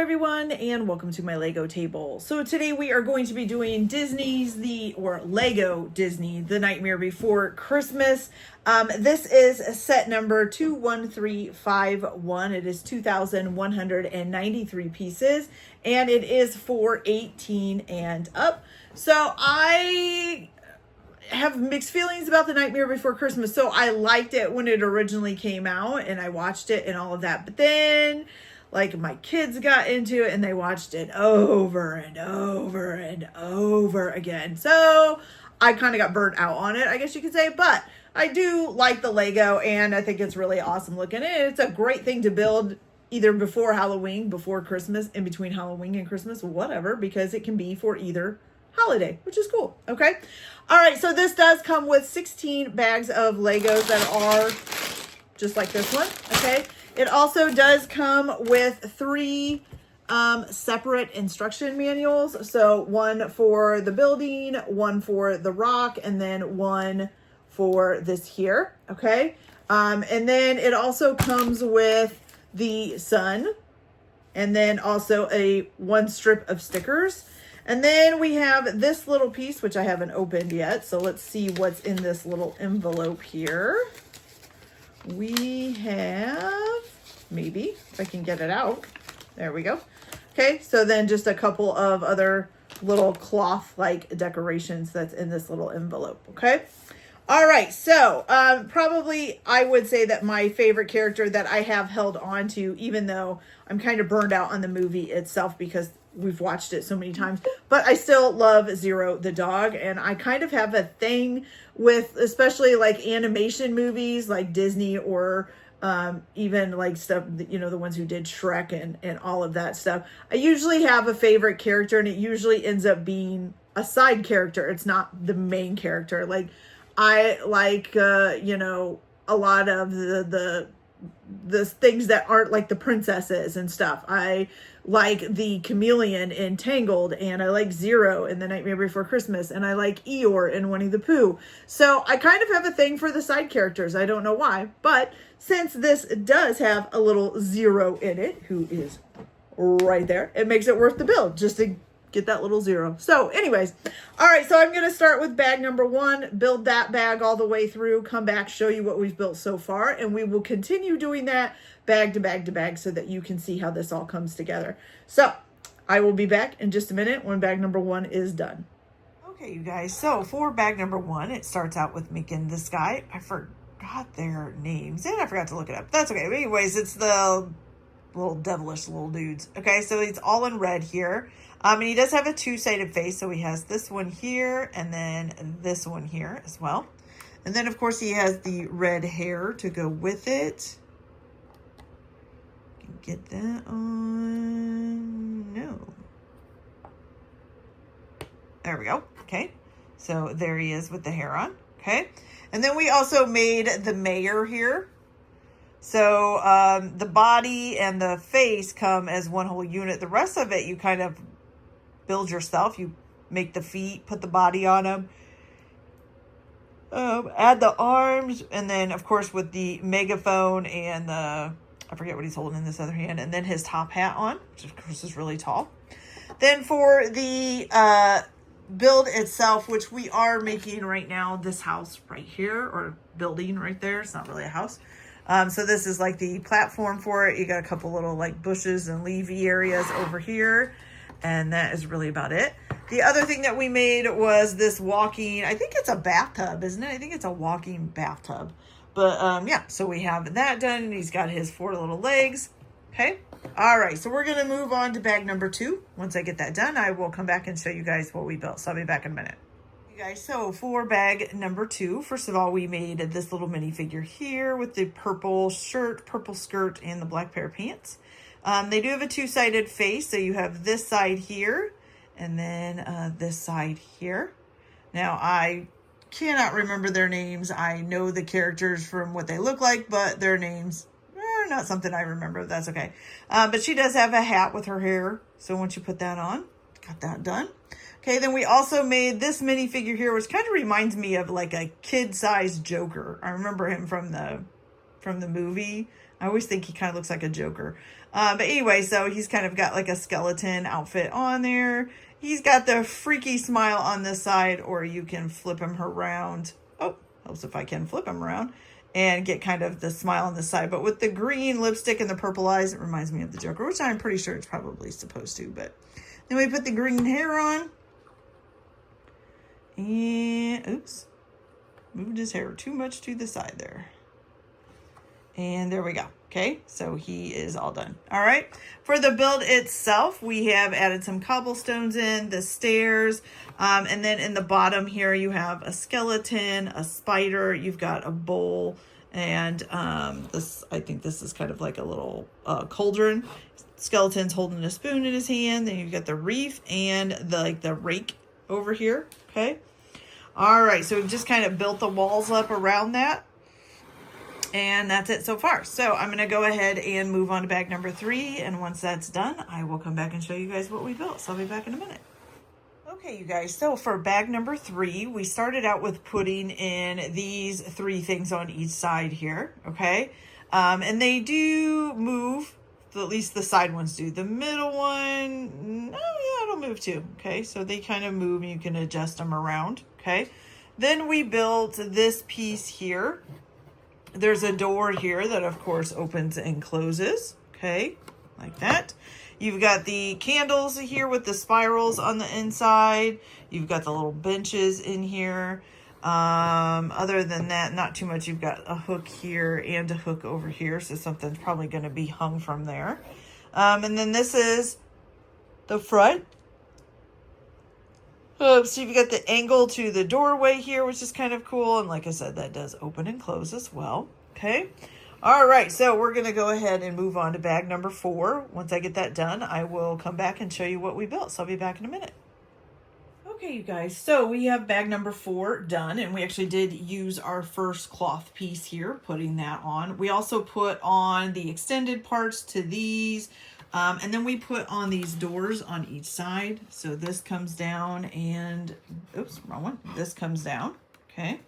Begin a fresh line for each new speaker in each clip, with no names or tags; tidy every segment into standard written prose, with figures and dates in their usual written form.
everyone, and welcome to my Lego table. So today we are going to be doing Lego Disney, The Nightmare Before Christmas. This is set number 21351. It is 2,193 pieces, and it is for 18 and up. So I have mixed feelings about The Nightmare Before Christmas. So I liked it when it originally came out, and I watched it and all of that. But then like my kids got into it and they watched it over and over and over again. So I kind of got burnt out on it, I guess you could say. But I do like the Lego, and I think it's really awesome looking. And it's a great thing to build either before Halloween, before Christmas, in between Halloween and Christmas, whatever, because it can be for either holiday, which is cool. Okay. All right. So this does come with 16 bags of Legos that are just like this one. Okay. It also does come with 3 separate instruction manuals. So one for the building, one for the rock, and then one for this here. Okay. And then it also comes with the sun, and then also one strip of stickers. And then we have this little piece, which I haven't opened yet. So let's see what's in this little envelope here. We have, maybe, if I can get it out. There we go. Okay, so then just a couple of other little cloth-like decorations that's in this little envelope, okay? All right, so probably I would say that my favorite character that I have held on to, even though I'm kind of burned out on the movie itself because we've watched it so many times, but I still love Zero the dog, and I kind of have a thing with especially like animation movies like Disney or even like stuff, you know, the ones who did Shrek and all of that stuff. I usually have a favorite character, and it usually ends up being a side character. It's not the main character. Like I like, you know, a lot of the things that aren't like the princesses and stuff. I like the chameleon in Tangled, and I like Zero in The Nightmare Before Christmas, and I like Eeyore in Winnie the Pooh. So I kind of have a thing for the side characters. I don't know why, but since this does have a little Zero in it, who is right there, it makes it worth the build just to get that little Zero. So anyways, all right, so I'm going to start with bag number 1, build that bag all the way through, come back, show you what we've built so far, and we will continue doing that bag to bag to bag so that you can see how this all comes together. So I will be back in just a minute when bag number 1 is done. Okay, you guys, so for bag number 1, it starts out with making this guy. I forgot their names, and I forgot to look it up. That's okay. But anyways, it's the little devilish little dudes. Okay, so it's all in red here. And he does have a 2-sided face, so he has this one here and then this one here as well. And then, of course, he has the red hair to go with it. Can get that on. No. There we go. Okay, so there he is with the hair on. Okay, and then we also made the mayor here. So the body and the face come as one whole unit. The rest of it, you kind of build yourself. You make the feet, put the body on them, add the arms, and then of course with the megaphone and the, I forget what he's holding in this other hand, and then his top hat on, which of course is really tall. Then for the build itself, which we are making right now, this house right here, or building right there, it's not really a house. So this is like the platform for it. You got a couple little like bushes and leafy areas over here. And that is really about it. The other thing that we made was this walking, I think it's a bathtub, isn't it? I think it's a walking bathtub. But yeah, so we have that done. And he's got his 4 little legs. Okay. All right. So we're going to move on to bag number 2. Once I get that done, I will come back and show you guys what we built. So I'll be back in a minute. Guys, so for bag number 2, first of all, we made this little minifigure here with the purple shirt, purple skirt, and the black pair of pants. They do have a 2-sided face, so you have this side here and then this side here. Now, I cannot remember their names. I know the characters from what they look like, but their names are not something I remember. That's okay. But she does have a hat with her hair, so once you put that on, got that done. Okay, then we also made this minifigure here, which kind of reminds me of like a kid-sized Joker. I remember him from the movie. I always think he kind of looks like a Joker. But anyway, so he's kind of got like a skeleton outfit on there. He's got the freaky smile on this side, or you can flip him around. Oh, helps if I can flip him around and get kind of the smile on the side. But with the green lipstick and the purple eyes, it reminds me of the Joker, which I'm pretty sure it's probably supposed to. But then we put the green hair on. And, oops, moved his hair too much to the side there. And there we go. Okay, so he is all done. All right, for the build itself, we have added some cobblestones in, the stairs, and then in the bottom here, you have a skeleton, a spider, you've got a bowl, and this, I think this is kind of like a little cauldron. Skeleton's holding a spoon in his hand, then you've got the reef and the rake over here, okay? All right, so we've just kind of built the walls up around that. And that's it so far. So I'm going to go ahead and move on to bag number 3. And once that's done, I will come back and show you guys what we built. So I'll be back in a minute. Okay, you guys. So for bag number 3, we started out with putting in these 3 things on each side here. Okay. And they do move. At least the side ones do. The middle one, oh yeah, it'll move too. Okay. So they kind of move and you can adjust them around. Okay. Then we built this piece here. There's a door here that, of course, opens and closes, okay, like that. You've got the candles here with the spirals on the inside. You've got the little benches in here. Other than that, not too much. You've got a hook here and a hook over here, so something's probably going to be hung from there. And then this is the front. So you've got the angle to the doorway here, which is kind of cool. And like I said, that does open and close as well. Okay. All right. So we're going to go ahead and move on to bag number 4. Once I get that done, I will come back and show you what we built. So I'll be back in a minute. Okay, you guys. So we have bag number 4 done. And we actually did use our first cloth piece here, putting that on. We also put on the extended parts to these. And then we put on these doors on each side. So this comes down and, oops, wrong one. This comes down, okay?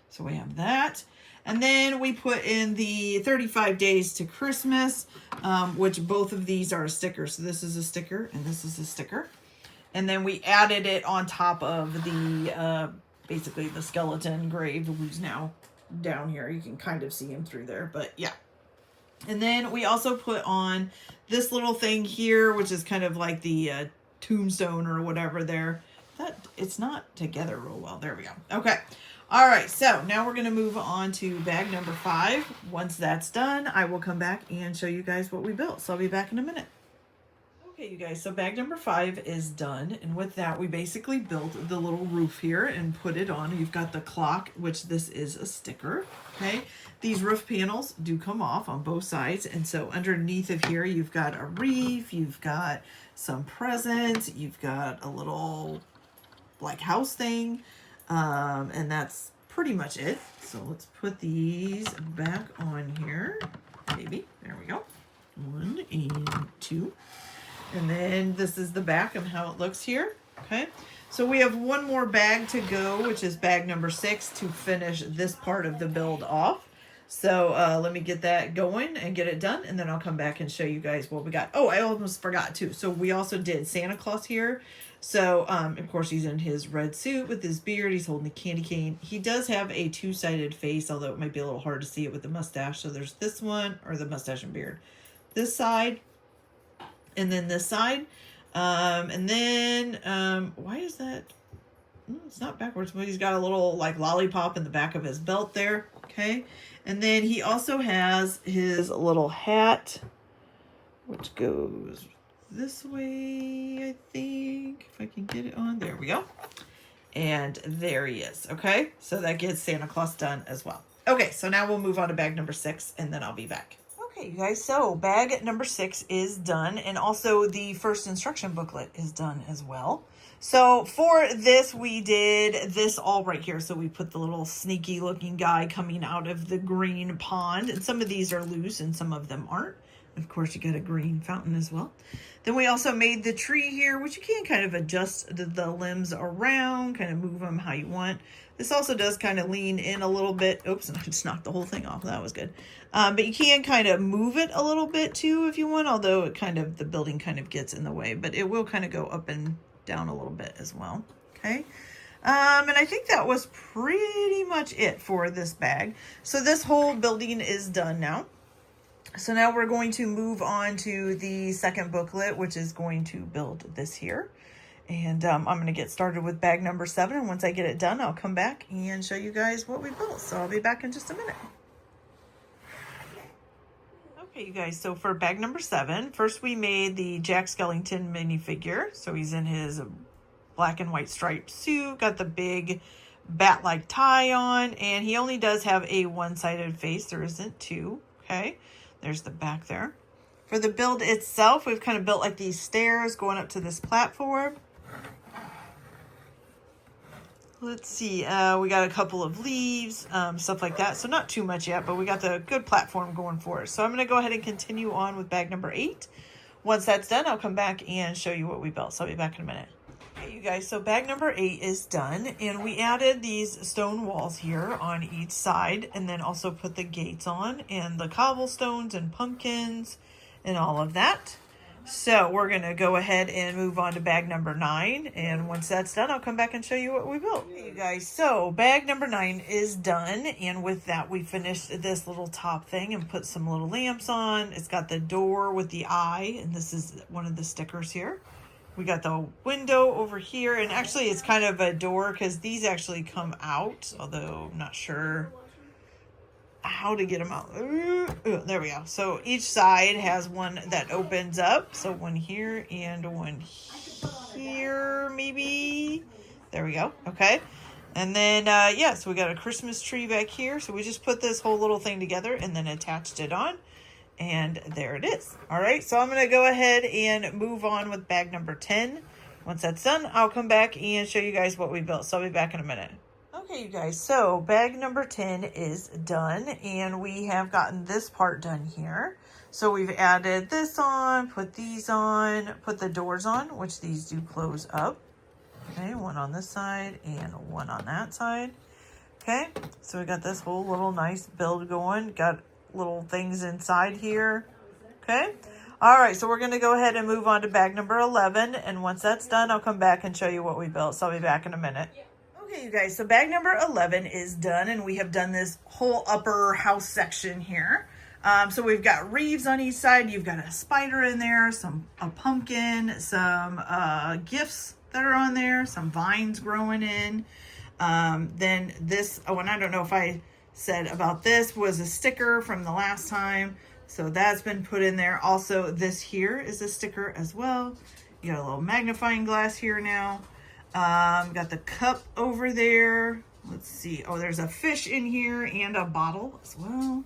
So we have that. And then we put in the 35 days to Christmas, which both of these are a sticker. So this is a sticker and this is a sticker. And then we added it on top of the, basically the skeleton grave who's now down here. You can kind of see him through there, but yeah. And then we also put on this little thing here, which is kind of like the tombstone or whatever there. That it's not together real well. There we go. Okay. All right. So now we're going to move on to bag number 5. Once that's done, I will come back and show you guys what we built. So I'll be back in a minute. Okay, you guys, so bag number 5 is done. And with that, we basically built the little roof here and put it on. You've got the clock, which this is a sticker, okay? These roof panels do come off on both sides. And so underneath of here, you've got a reef, you've got some presents, you've got a little like house thing. And that's pretty much it. So let's put these back on here. Maybe, there we go. 1 and 2. And then this is the back of how it looks here. Okay. So we have one more bag to go, which is bag number 6 to finish this part of the build off. So let me get that going and get it done. And then I'll come back and show you guys what we got. Oh, I almost forgot too. So we also did Santa Claus here. So of course he's in his red suit with his beard. He's holding a candy cane. He does have a 2-sided face, although it might be a little hard to see it with the mustache. So there's this one, or the mustache and beard. This side. And then this side, and then, why is that? It's not backwards, but he's got a little like lollipop in the back of his belt there. Okay. And then he also has his little hat, which goes this way, I think, if I can get it on. There we go. And there he is. Okay. So that gets Santa Claus done as well. Okay. So now we'll move on to bag number 6 and then I'll be back. Okay, you guys, so bag number 6 is done, and also the first instruction booklet is done as well. So for this, we did this all right here. So we put the little sneaky looking guy coming out of the green pond, and some of these are loose and some of them aren't. Of course, you got a green fountain as well. Then we also made the tree here, which you can kind of adjust the limbs around, kind of move them how you want. This also does kind of lean in a little bit. Oops, and I just knocked the whole thing off. That was good. But you can kind of move it a little bit too if you want, although it kind of, the building kind of gets in the way, but it will kind of go up and down a little bit as well. Okay. And I think that was pretty much it for this bag. So this whole building is done now. So now we're going to move on to the second booklet, which is going to build this here. And I'm going to get started with bag number 7. And once I get it done, I'll come back and show you guys what we built. So I'll be back in just a minute. Okay, you guys, so for bag number 7, first we made the Jack Skellington minifigure. So he's in his black and white striped suit, got the big bat-like tie on, and he only does have a one-sided face. There isn't two, okay? There's the back there. For the build itself, we've kind of built like these stairs going up to this platform. Let's see, we got a couple of leaves, stuff like that. So not too much yet, but we got the good platform going for us. So I'm going to go ahead and continue on with bag number 8. Once that's done, I'll come back and show you what we built. So I'll be back in a minute. Okay, you guys, so bag number 8 is done, and we added these stone walls here on each side, and then also put the gates on, and the cobblestones and pumpkins and all of that. So we're going to go ahead and move on to bag number 9, and once that's done, I'll come back and show you what we built. Okay, you guys, so bag number 9 is done, and with that, we finished this little top thing and put some little lamps on. It's got the door with the eye, and this is one of the stickers here. We got the window over here, and actually it's kind of a door because these actually come out, although I'm not sure how to get them out. There we go. So each side has one that opens up. So one here and one here, maybe. There we go. Okay. And then, yeah, so we got a Christmas tree back here. So we just put this whole little thing together and then attached it on. And there it is. All right, so I'm going to go ahead and move on with bag number 10. Once that's done, I'll come back and show you guys what we built. So I'll be back in a minute. Okay, you guys, so bag number 10 is done, and we have gotten this part done here. So we've added this on, put these on, put the doors on, which these do close up. Okay, one on this side and one on that side. Okay, so we got this whole little nice build going. Got little things inside here. Okay. All right. So we're going to go ahead and move on to bag number 11. And once that's done, I'll come back and show you what we built. So I'll be back in a minute. Okay, you guys. So bag number 11 is done, and we have done this whole upper house section here. So we've got Reeves on each side. You've got a spider in there, a pumpkin, some gifts that are on there, some vines growing in. Then this, oh, and I don't know if I said about this, was a sticker from the last time, so that's been put in there. Also, this here is a sticker as well. You got a little magnifying glass here now. Got the cup over there. Let's see. Oh, there's a fish in here and a bottle as well.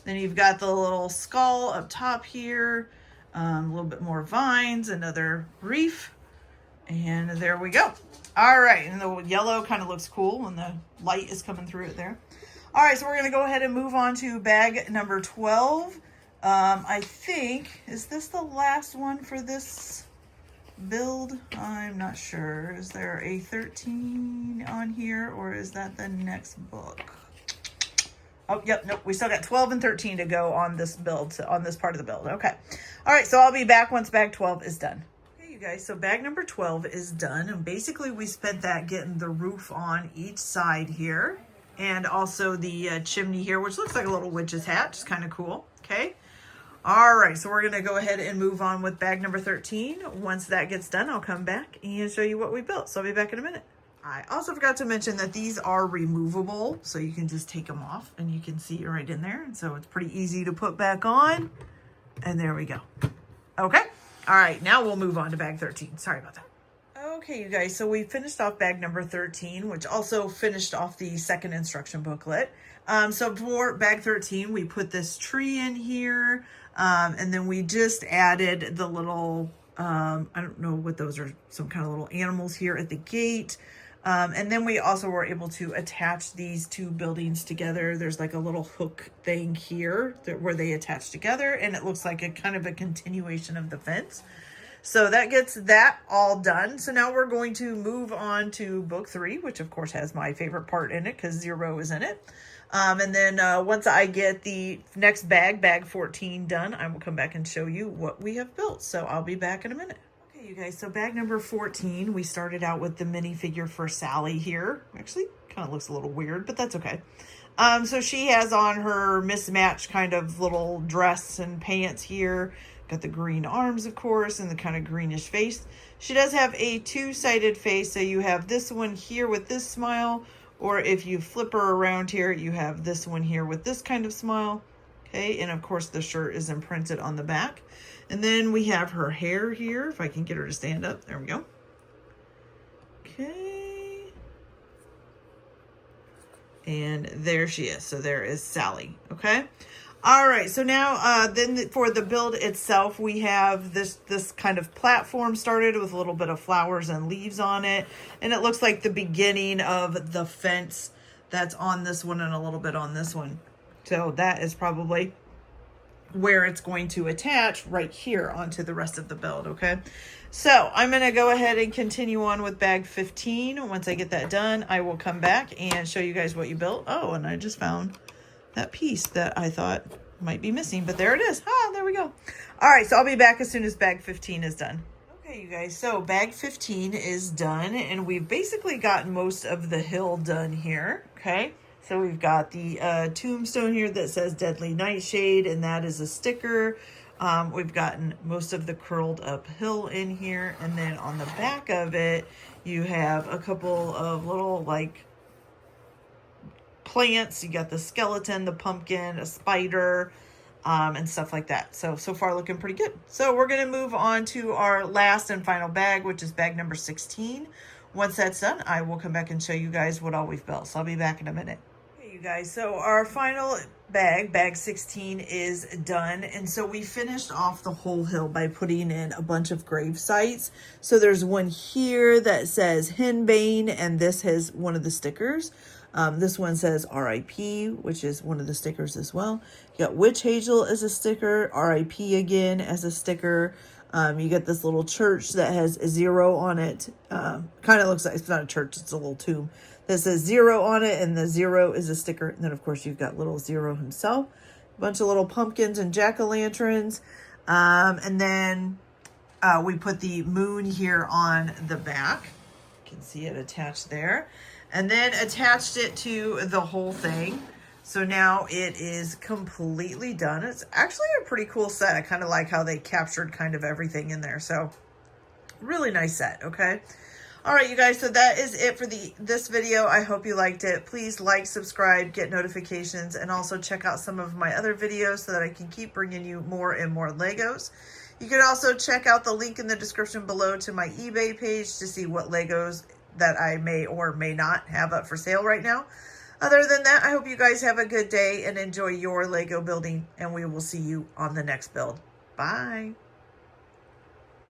Then you've got the little skull up top here. A little bit more vines, another reef, and there we go. All right, and the yellow kind of looks cool when the light is coming through it there. All right, so we're going to go ahead and move on to bag number 12. I think, is this the last one for this build? I'm not sure. Is there a 13 on here, or is that the next book? Oh, yep, nope. We still got 12 and 13 to go on this build, on this part of the build. Okay. All right, so I'll be back once bag 12 is done. Okay, you guys, so bag number 12 is done, and basically we spent that getting the roof on each side here. And also the chimney here, which looks like a little witch's hat. Just kind of cool. Okay. All right. So we're going to go ahead and move on with bag number 13. Once that gets done, I'll come back and show you what we built. So I'll be back in a minute. I also forgot to mention that these are removable. So you can just take them off and you can see it right in there. And so it's pretty easy to put back on. And there we go. Okay. All right. Now we'll move on to bag 13. Sorry about that. Okay, you guys, so we finished off bag number 13, which also finished off the second instruction booklet. So for bag 13, we put this tree in here, and then we just added the little, I don't know what those are, some kind of little animals here at the gate. And then we also were able to attach these two buildings together. There's like a little hook thing here where they attach together, and it looks like a kind of a continuation of the fence. So that gets that all done. So now we're going to move on to book 3, which of course has my favorite part in it because 0 is in it. And then once I get the next bag 14 done, I will come back and show you what we have built. So I'll be back in a minute. Okay, you guys, so bag number 14, we started out with the minifigure for Sally here. Actually, kind of looks a little weird, but that's okay. So she has on her mismatched kind of little dress and pants here. Got the green arms, of course, and the kind of greenish face. She does have a two-sided face, so you have this one here with this smile, or if you flip her around here, you have this one here with this kind of smile. Okay, and of course the shirt is imprinted on the back. And then we have her hair here, if I can get her to stand up. There we go. Okay. And there she is. So there is Sally, okay? All right, so now then for the build itself, we have this kind of platform started with a little bit of flowers and leaves on it. And it looks like the beginning of the fence that's on this one and a little bit on this one. So that is probably where it's going to attach right here onto the rest of the build, okay? So I'm going to go ahead and continue on with bag 15. Once I get that done, I will come back and show you guys what you built. Oh, and I just found that piece that I thought might be missing, but there it is. Ah, there we go. All right, so I'll be back as soon as bag 15 is done. Okay, you guys, so bag 15 is done, and we've basically gotten most of the hill done here, okay? So we've got the tombstone here that says Deadly Nightshade, and that is a sticker. We've gotten most of the curled up hill in here, and then on the back of it, you have a couple of little, like, plants. You got the skeleton, the pumpkin, a spider, and stuff like that. So far looking pretty good. So we're going to move on to our last and final bag, which is bag number 16. Once that's done, I will come back and show you guys what all we've built. So I'll be back in a minute. Okay, you guys, so our final bag 16 is done. And so we finished off the whole hill by putting in a bunch of grave sites. So there's one here that says Henbane, and this has one of the stickers. This one says RIP, which is one of the stickers as well. You got Witch Hazel as a sticker, RIP again as a sticker. You get this little church that has a 0 on it. Kind of looks like, it's not a church, it's a little tomb that says 0 on it, and the 0 is a sticker. And then of course you've got little 0 himself, a bunch of little pumpkins and jack-o'-lanterns. And then we put the moon here on the back. You can see it attached there. And then attached it to the whole thing. So now it is completely done. It's actually a pretty cool set. I kind of like how they captured kind of everything in there. So really nice set, okay? All right, you guys, so that is it for this video. I hope you liked it. Please like, subscribe, get notifications, and also check out some of my other videos so that I can keep bringing you more and more Legos. You can also check out the link in the description below to my eBay page to see what Legos that I may or may not have up for sale right now. Other than that, I hope you guys have a good day and enjoy your Lego building, and we will see you on the next build. Bye.